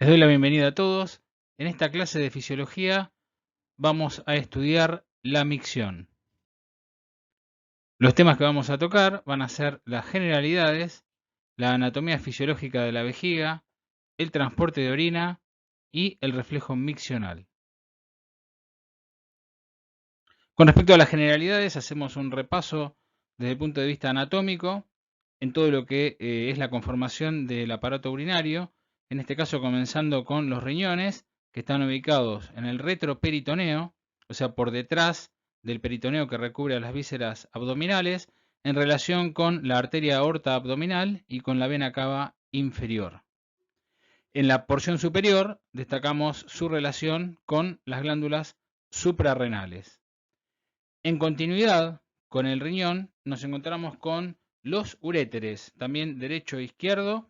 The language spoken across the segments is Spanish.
Les doy la bienvenida a todos. En esta clase de fisiología vamos a estudiar la micción. Los temas que vamos a tocar van a ser las generalidades, la anatomía fisiológica de la vejiga, el transporte de orina y el reflejo miccional. Con respecto a las generalidades, hacemos un repaso desde el punto de vista anatómico en todo lo que es la conformación del aparato urinario, en este caso comenzando con los riñones, que están ubicados en el retroperitoneo, o sea, por detrás del peritoneo que recubre a las vísceras abdominales, en relación con la arteria aorta abdominal y con la vena cava inferior. En la porción superior destacamos su relación con las glándulas suprarrenales. En continuidad con el riñón nos encontramos con los uréteres, también derecho e izquierdo,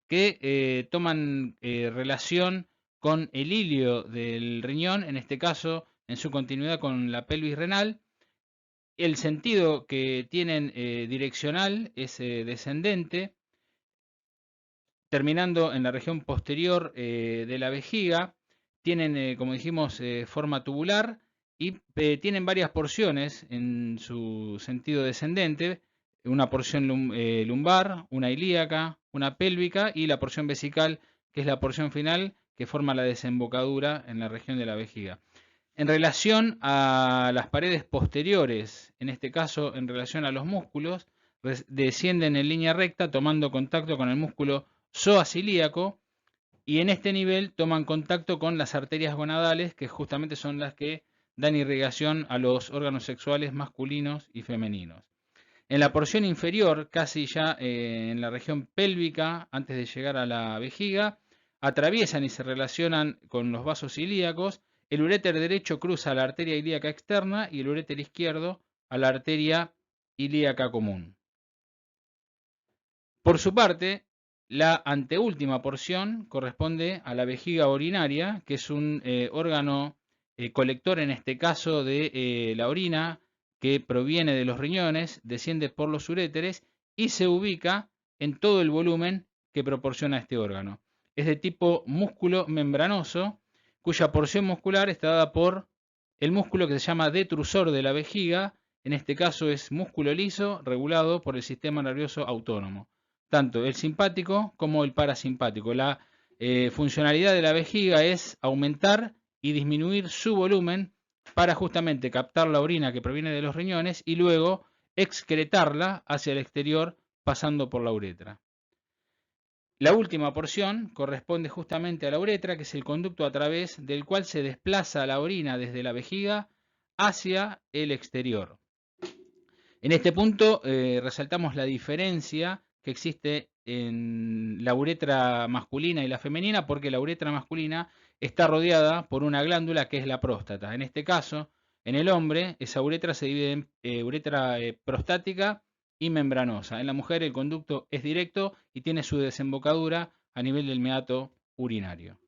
que toman relación con el ilio del riñón, en este caso en su continuidad con la pelvis renal. El sentido que tienen direccional es descendente, terminando en la región posterior de la vejiga. Tienen, como dijimos, forma tubular y tienen varias porciones en su sentido descendente, una porción lumbar, una ilíaca, una pélvica y la porción vesical, que es la porción final que forma la desembocadura en la región de la vejiga. En relación a las paredes posteriores, en este caso en relación a los músculos, descienden en línea recta tomando contacto con el músculo psoas ilíaco y en este nivel toman contacto con las arterias gonadales, que justamente son las que dan irrigación a los órganos sexuales masculinos y femeninos. En la porción inferior, casi ya en la región pélvica, antes de llegar a la vejiga, atraviesan y se relacionan con los vasos ilíacos. El uréter derecho cruza la arteria ilíaca externa y el uréter izquierdo a la arteria ilíaca común. Por su parte, la anteúltima porción corresponde a la vejiga urinaria, que es un órgano colector, en este caso, de la orina que proviene de los riñones, desciende por los uréteres y se ubica en todo el volumen que proporciona este órgano. Es de tipo músculo membranoso, cuya porción muscular está dada por el músculo que se llama detrusor de la vejiga, en este caso es músculo liso regulado por el sistema nervioso autónomo, tanto el simpático como el parasimpático. La funcionalidad de la vejiga es aumentar y disminuir su volumen para justamente captar la orina que proviene de los riñones y luego excretarla hacia el exterior pasando por la uretra. La última porción corresponde justamente a la uretra, que es el conducto a través del cual se desplaza la orina desde la vejiga hacia el exterior. En este punto resaltamos la diferencia que existe en la uretra masculina y la femenina, porque la uretra masculina está rodeada por una glándula que es la próstata. En este caso, en el hombre, esa uretra se divide en uretra prostática y membranosa. En la mujer el conducto es directo y tiene su desembocadura a nivel del meato urinario.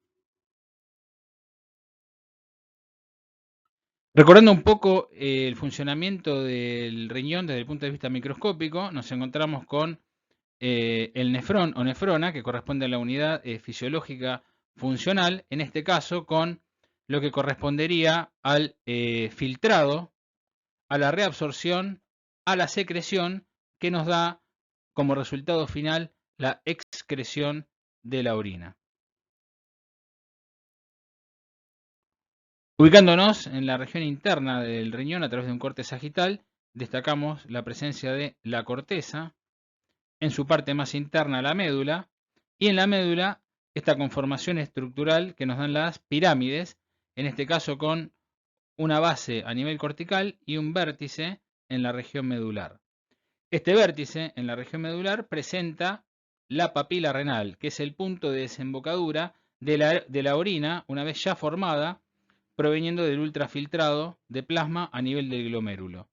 Recordando un poco el funcionamiento del riñón desde el punto de vista microscópico, nos encontramos con el nefrón o nefrona, que corresponde a la unidad fisiológica funcional, en este caso con lo que correspondería al filtrado, a la reabsorción, a la secreción, que nos da como resultado final la excreción de la orina. Ubicándonos en la región interna del riñón a través de un corte sagital, destacamos la presencia de la corteza, en su parte más interna la médula, y en la médula esta conformación estructural que nos dan las pirámides, en este caso con una base a nivel cortical y un vértice en la región medular. Este vértice en la región medular presenta la papila renal, que es el punto de desembocadura de la orina una vez ya formada, proveniendo del ultrafiltrado de plasma a nivel del glomérulo.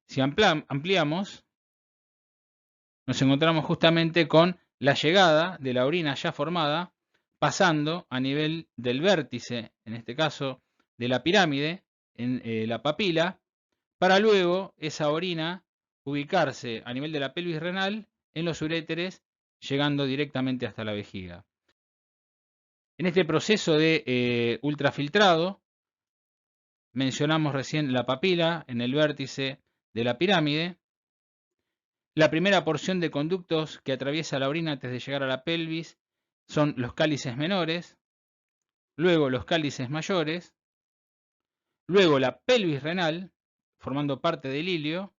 Si ampliamos, nos encontramos justamente con la llegada de la orina ya formada, pasando a nivel del vértice, en este caso de la pirámide, en la papila, para luego esa orina ubicarse a nivel de la pelvis renal en los uréteres, llegando directamente hasta la vejiga. En este proceso de ultrafiltrado, mencionamos recién la papila en el vértice de la pirámide. La primera porción de conductos que atraviesa la orina antes de llegar a la pelvis son los cálices menores, luego los cálices mayores, luego la pelvis renal, formando parte del ilio,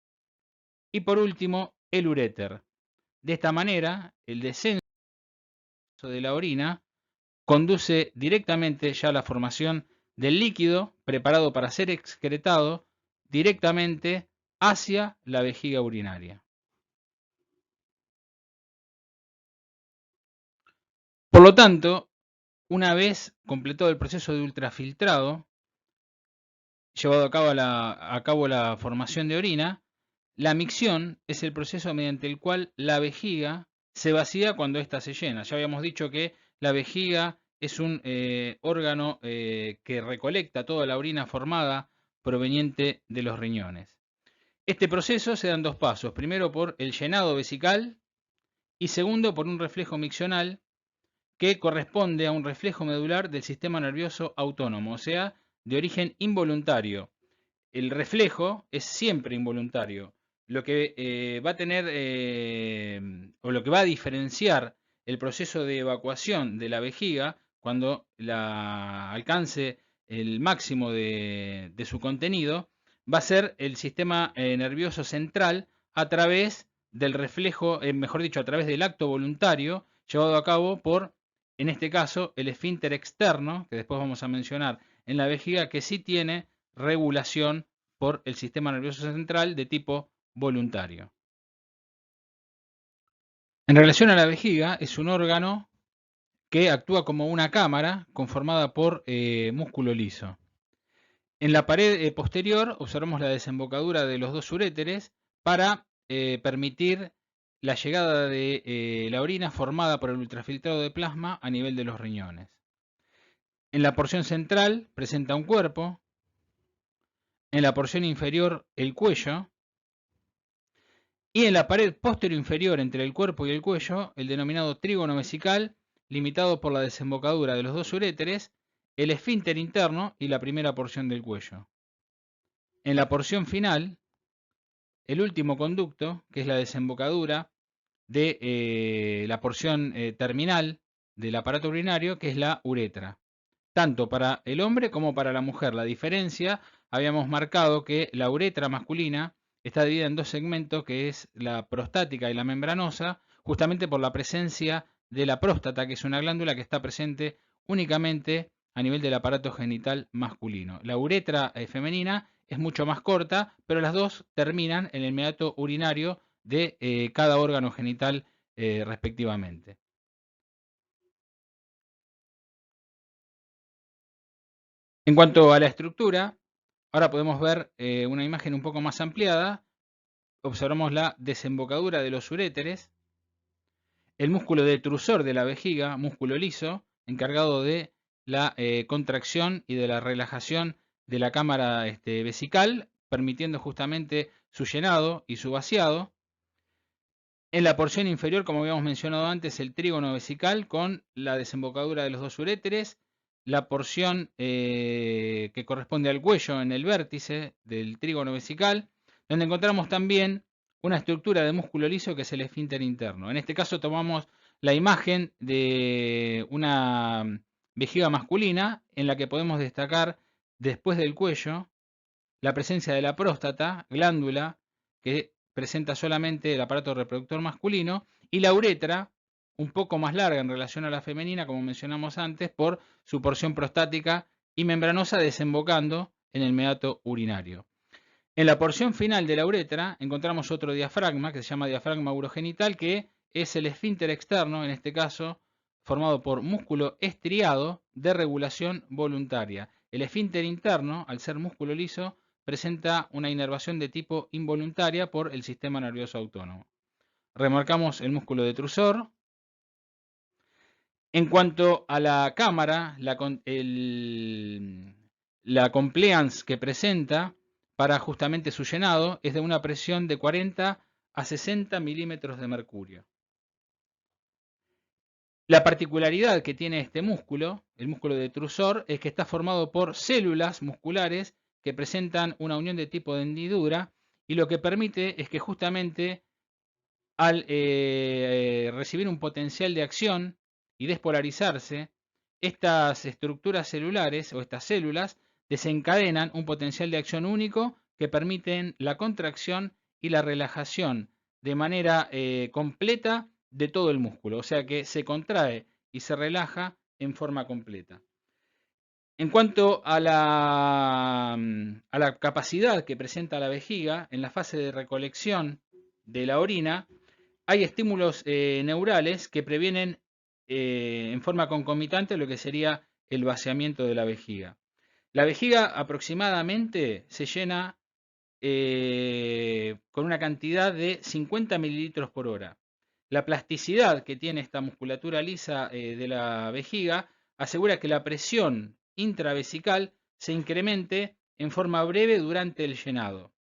y por último el uréter. De esta manera, el descenso de la orina conduce directamente ya a la formación del líquido preparado para ser excretado directamente hacia la vejiga urinaria. Por lo tanto, una vez completado el proceso de ultrafiltrado, llevado a cabo la formación de orina, la micción es el proceso mediante el cual la vejiga se vacía cuando ésta se llena. Ya habíamos dicho que la vejiga es un órgano que recolecta toda la orina formada proveniente de los riñones. Este proceso se da en dos pasos. Primero por el llenado vesical y segundo por un reflejo miccional que corresponde a un reflejo medular del sistema nervioso autónomo, o sea, de origen involuntario. El reflejo es siempre involuntario. Lo que va a tener o lo que va a diferenciar el proceso de evacuación de la vejiga cuando alcance el máximo de su contenido va a ser el sistema nervioso central a través del reflejo, mejor dicho, a través del acto voluntario llevado a cabo por, en este caso, el esfínter externo, que después vamos a mencionar en la vejiga, que sí tiene regulación por el sistema nervioso central de tipo voluntario. En relación a la vejiga, es un órgano que actúa como una cámara conformada por músculo liso. En la pared posterior observamos la desembocadura de los dos uréteres para permitir la llegada de la orina formada por el ultrafiltrado de plasma a nivel de los riñones. En la porción central presenta un cuerpo, en la porción inferior el cuello, y en la pared posterior inferior entre el cuerpo y el cuello, el denominado trígono vesical, limitado por la desembocadura de los dos uréteres, el esfínter interno y la primera porción del cuello. En la porción final, el último conducto, que es la desembocadura de la porción terminal del aparato urinario, que es la uretra. Tanto para el hombre como para la mujer. La diferencia, habíamos marcado que la uretra masculina está dividida en dos segmentos, que es la prostática y la membranosa, justamente por la presencia de la próstata, que es una glándula que está presente únicamente a nivel del aparato genital masculino. La uretra femenina es mucho más corta, pero las dos terminan en el meato urinario de cada órgano genital respectivamente. En cuanto a la estructura, ahora podemos ver una imagen un poco más ampliada. Observamos la desembocadura de los uréteres, el músculo detrusor de la vejiga, músculo liso, encargado de la contracción y de la relajación de la cámara vesical, permitiendo justamente su llenado y su vaciado. En la porción inferior, como habíamos mencionado antes, el trígono vesical con la desembocadura de los dos uréteres, la porción que corresponde al cuello en el vértice del trígono vesical, donde encontramos también una estructura de músculo liso que es el esfínter interno. En este caso tomamos la imagen de una vejiga masculina en la que podemos destacar después del cuello la presencia de la próstata, glándula, que presenta solamente el aparato reproductor masculino, y la uretra, un poco más larga en relación a la femenina, como mencionamos antes, por su porción prostática y membranosa desembocando en el meato urinario. En la porción final de la uretra encontramos otro diafragma que se llama diafragma urogenital, que es el esfínter externo, en este caso formado por músculo estriado de regulación voluntaria. El esfínter interno, al ser músculo liso, presenta una inervación de tipo involuntaria por el sistema nervioso autónomo. Remarcamos el músculo detrusor. En cuanto a la cámara, la compliance que presenta para justamente su llenado es de una presión de 40 a 60 milímetros de mercurio. La particularidad que tiene este músculo, el músculo detrusor, es que está formado por células musculares que presentan una unión de tipo de hendidura y lo que permite es que justamente al recibir un potencial de acción y despolarizarse, estas estructuras celulares o estas células desencadenan un potencial de acción único que permiten la contracción y la relajación de manera completa de todo el músculo, o sea que se contrae y se relaja en forma completa. En cuanto a la capacidad que presenta la vejiga en la fase de recolección de la orina, hay estímulos neurales que previenen en forma concomitante lo que sería el vaciamiento de la vejiga. La vejiga aproximadamente se llena con una cantidad de 50 mililitros por hora. La plasticidad que tiene esta musculatura lisa de la vejiga asegura que la presión intravesical se incremente en forma breve durante el llenado.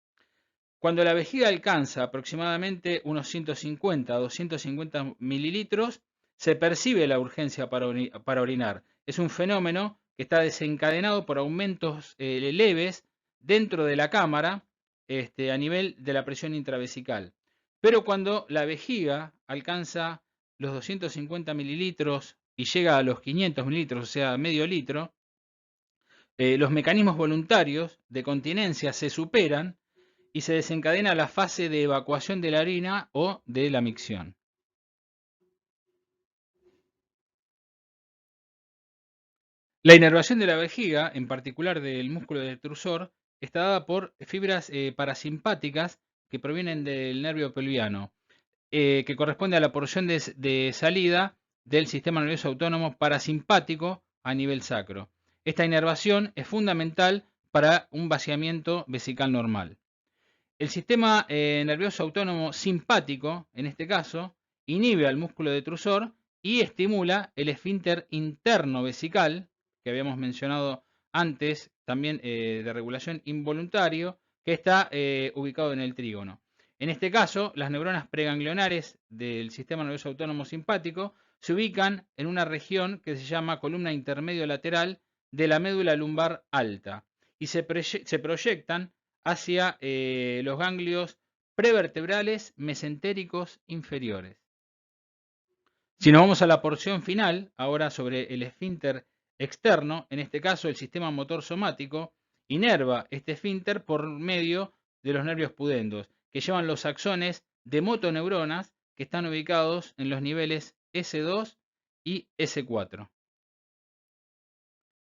Cuando la vejiga alcanza aproximadamente unos 150 a 250 mililitros, se percibe la urgencia para orinar. Es un fenómeno que está desencadenado por aumentos leves dentro de la cámara a nivel de la presión intravesical. Pero cuando la vejiga alcanza los 250 mililitros y llega a los 500 mililitros, o sea, medio litro, los mecanismos voluntarios de continencia se superan y se desencadena la fase de evacuación de la orina o de la micción. La inervación de la vejiga, en particular del músculo detrusor, está dada por fibras parasimpáticas que provienen del nervio pelviano, que corresponde a la porción de salida del sistema nervioso autónomo parasimpático a nivel sacro. Esta inervación es fundamental para un vaciamiento vesical normal. El sistema nervioso autónomo simpático, en este caso, inhibe al músculo detrusor y estimula el esfínter interno vesical, que habíamos mencionado antes, también de regulación involuntario, que está ubicado en el trígono. En este caso, las neuronas preganglionares del sistema nervioso autónomo simpático se ubican en una región que se llama columna intermedio lateral de la médula lumbar alta y se proyectan hacia los ganglios prevertebrales mesentéricos inferiores. Si nos vamos a la porción final, ahora sobre el esfínter externo, en este caso el sistema motor somático, inerva este esfínter por medio de los nervios pudendos, que llevan los axones de motoneuronas que están ubicados en los niveles S2 y S4.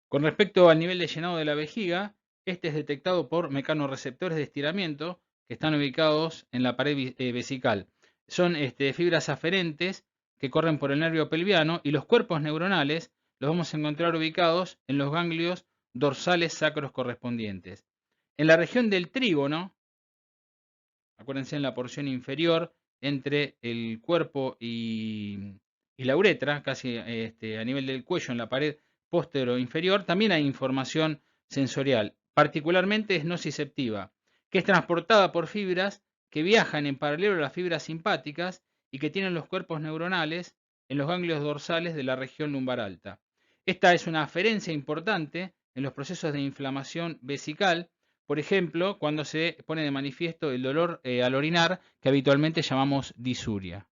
Con respecto al nivel de llenado de la vejiga, este es detectado por mecanorreceptores de estiramiento que están ubicados en la pared vesical. Son fibras aferentes que corren por el nervio pelviano y los cuerpos neuronales los vamos a encontrar ubicados en los ganglios dorsales sacros correspondientes. En la región del trígono, acuérdense en la porción inferior entre el cuerpo y la uretra, casi a nivel del cuello en la pared póstero inferior, también hay información sensorial, particularmente es nociceptiva, que es transportada por fibras que viajan en paralelo a las fibras simpáticas y que tienen los cuerpos neuronales en los ganglios dorsales de la región lumbar alta. Esta es una aferencia importante en los procesos de inflamación vesical, por ejemplo, cuando se pone de manifiesto el dolor al orinar, que habitualmente llamamos disuria.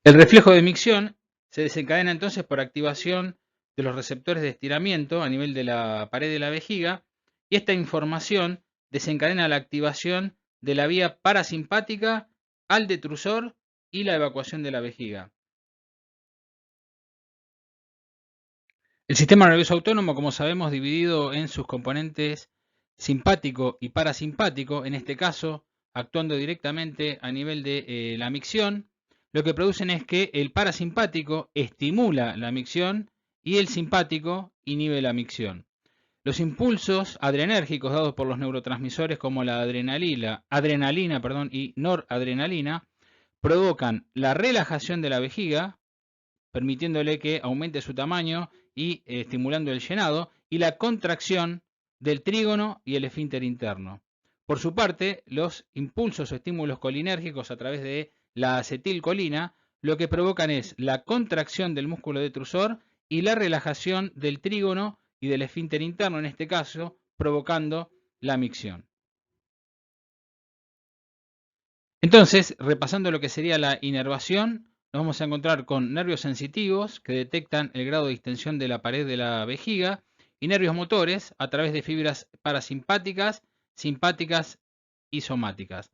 El reflejo de micción se desencadena entonces por activación de los receptores de estiramiento a nivel de la pared de la vejiga y esta información desencadena la activación de la vía parasimpática al detrusor y la evacuación de la vejiga. El sistema nervioso autónomo, como sabemos, dividido en sus componentes simpático y parasimpático, en este caso actuando directamente a nivel de la micción, lo que producen es que el parasimpático estimula la micción y el simpático inhibe la micción. Los impulsos adrenérgicos dados por los neurotransmisores como la adrenalina y noradrenalina provocan la relajación de la vejiga, permitiéndole que aumente su tamaño y estimulando el llenado, y la contracción del trígono y el esfínter interno. Por su parte, los impulsos o estímulos colinérgicos a través de la acetilcolina lo que provocan es la contracción del músculo detrusor y la relajación del trígono y del esfínter interno, en este caso, provocando la micción. Entonces, repasando lo que sería la inervación, nos vamos a encontrar con nervios sensitivos que detectan el grado de distensión de la pared de la vejiga y nervios motores a través de fibras parasimpáticas, simpáticas y somáticas.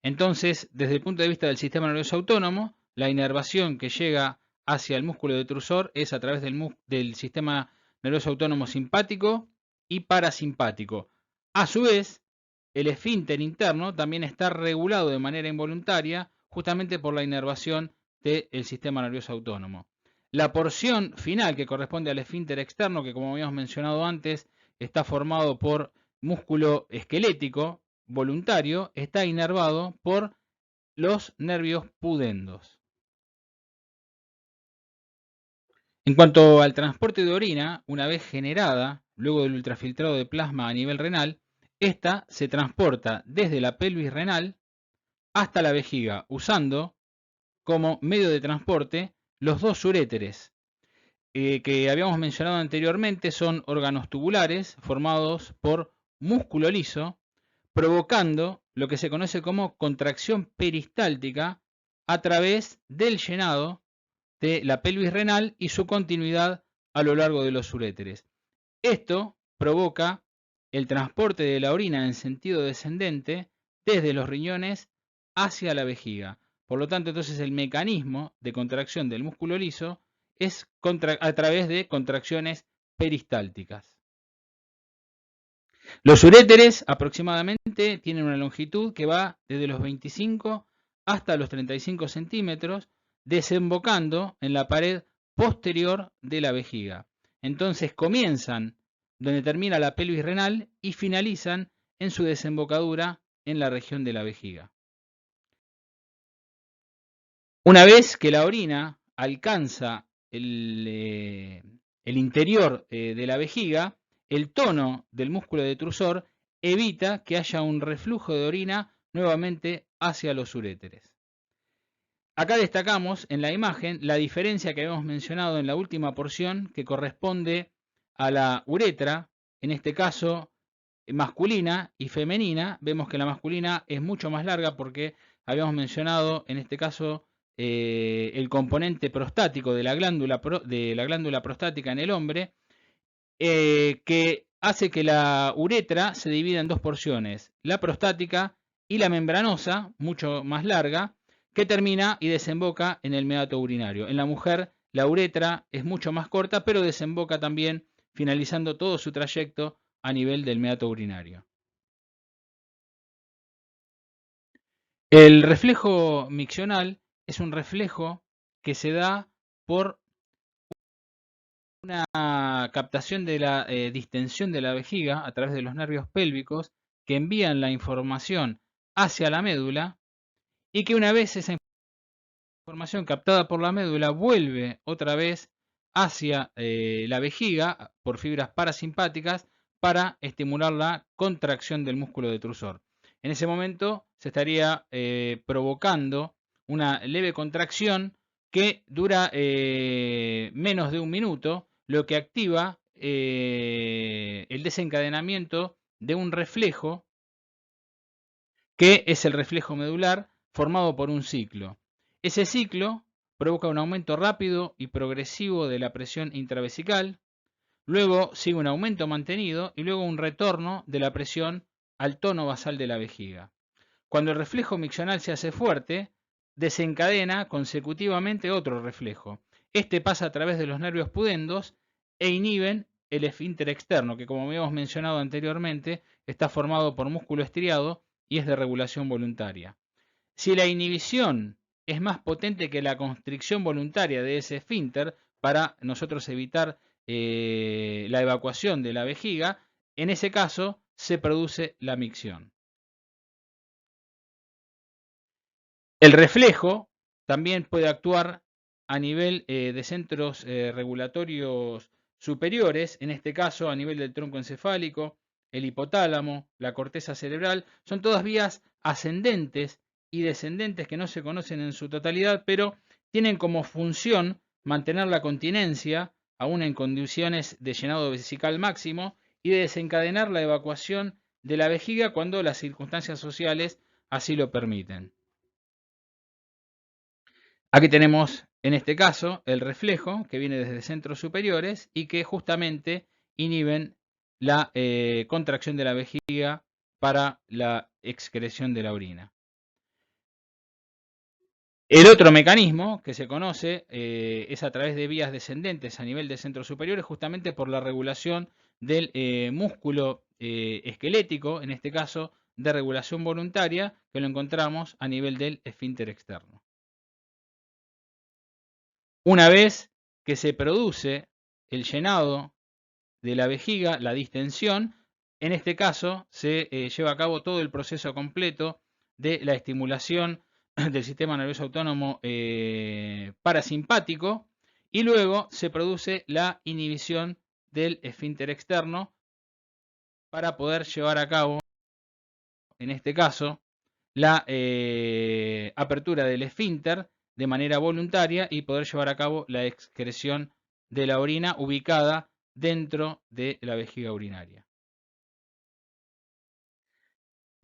Entonces, desde el punto de vista del sistema nervioso autónomo, la inervación que llega hacia el músculo detrusor es a través del sistema nervioso autónomo simpático y parasimpático. A su vez, el esfínter interno también está regulado de manera involuntaria justamente por la inervación del sistema nervioso autónomo. La porción final que corresponde al esfínter externo, que como habíamos mencionado antes, está formado por músculo esquelético voluntario, está inervado por los nervios pudendos. En cuanto al transporte de orina, una vez generada, luego del ultrafiltrado de plasma a nivel renal, esta se transporta desde la pelvis renal hasta la vejiga, usando como medio de transporte los dos uréteres, que habíamos mencionado anteriormente. Son órganos tubulares formados por músculo liso, provocando lo que se conoce como contracción peristáltica a través del llenado de la pelvis renal y su continuidad a lo largo de los uréteres. Esto provoca el transporte de la orina en sentido descendente desde los riñones hacia la vejiga. Por lo tanto, entonces el mecanismo de contracción del músculo liso es a través de contracciones peristálticas. Los uréteres aproximadamente tienen una longitud que va desde los 25 hasta los 35 centímetros, desembocando en la pared posterior de la vejiga. Entonces comienzan donde termina la pelvis renal y finalizan en su desembocadura en la región de la vejiga. Una vez que la orina alcanza el interior de la vejiga, el tono del músculo detrusor evita que haya un reflujo de orina nuevamente hacia los uréteres. Acá destacamos en la imagen la diferencia que habíamos mencionado en la última porción, que corresponde a la uretra, en este caso masculina y femenina. Vemos que la masculina es mucho más larga porque habíamos mencionado en este caso el componente prostático de la glándula prostática en el hombre, que hace que la uretra se divida en dos porciones, la prostática y la membranosa, mucho más larga, que termina y desemboca en el meato urinario. En la mujer la uretra es mucho más corta, pero desemboca también, finalizando todo su trayecto a nivel del meato urinario. El reflejo miccional es un reflejo que se da por una captación de la distensión de la vejiga a través de los nervios pélvicos que envían la información hacia la médula, y que una vez esa información captada por la médula vuelve otra vez hacia la vejiga por fibras parasimpáticas para estimular la contracción del músculo detrusor. En ese momento se estaría provocando una leve contracción que dura menos de un minuto, lo que activa el desencadenamiento de un reflejo, que es el reflejo medular, formado por un ciclo. Ese ciclo provoca un aumento rápido y progresivo de la presión intravesical, luego sigue un aumento mantenido y luego un retorno de la presión al tono basal de la vejiga. Cuando el reflejo miccional se hace fuerte, desencadena consecutivamente otro reflejo. Este pasa a través de los nervios pudendos e inhiben el esfínter externo, que como habíamos mencionado anteriormente, está formado por músculo estriado y es de regulación voluntaria. Si la inhibición es más potente que la constricción voluntaria de ese esfínter, para nosotros evitar la evacuación de la vejiga, en ese caso se produce la micción. El reflejo también puede actuar a nivel de centros regulatorios superiores, en este caso a nivel del tronco encefálico, el hipotálamo, la corteza cerebral. Son todas vías ascendentes y descendentes que no se conocen en su totalidad, pero tienen como función mantener la continencia, aún en condiciones de llenado vesical máximo, y de desencadenar la evacuación de la vejiga cuando las circunstancias sociales así lo permiten. Aquí tenemos, en este caso, el reflejo que viene desde centros superiores y que justamente inhiben la contracción de la vejiga para la excreción de la orina. El otro mecanismo que se conoce es a través de vías descendentes a nivel de centros superiores, justamente por la regulación del músculo esquelético, en este caso de regulación voluntaria, que lo encontramos a nivel del esfínter externo. Una vez que se produce el llenado de la vejiga, la distensión, en este caso se lleva a cabo todo el proceso completo de la estimulación del sistema nervioso autónomo parasimpático y luego se produce la inhibición del esfínter externo para poder llevar a cabo, en este caso, la apertura del esfínter de manera voluntaria y poder llevar a cabo la excreción de la orina ubicada dentro de la vejiga urinaria.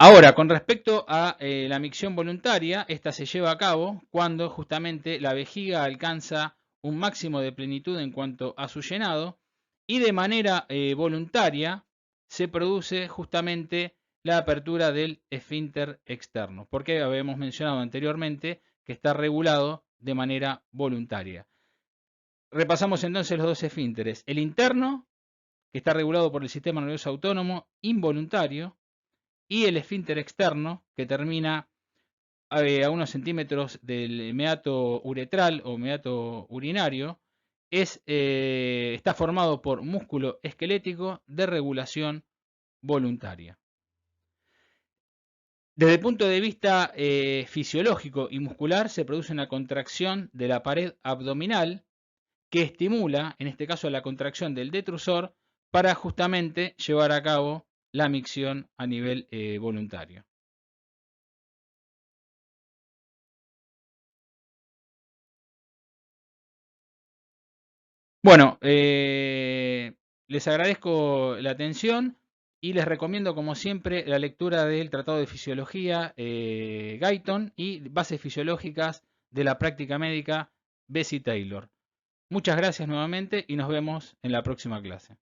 Ahora, con respecto a la micción voluntaria, esta se lleva a cabo cuando justamente la vejiga alcanza un máximo de plenitud en cuanto a su llenado y de manera voluntaria se produce justamente la apertura del esfínter externo, porque habíamos mencionado anteriormente que está regulado de manera voluntaria. Repasamos entonces los dos esfínteres. El interno, que está regulado por el sistema nervioso autónomo involuntario, y el esfínter externo, que termina a unos centímetros del meato uretral o meato urinario, está formado por músculo esquelético de regulación voluntaria. Desde el punto de vista fisiológico y muscular, se produce una contracción de la pared abdominal que estimula, en este caso, la contracción del detrusor para justamente llevar a cabo la micción a nivel voluntario. Bueno, les agradezco la atención y les recomiendo, como siempre, la lectura del Tratado de Fisiología Guyton y Bases Fisiológicas de la Práctica Médica Bessie Taylor. Muchas gracias nuevamente y nos vemos en la próxima clase.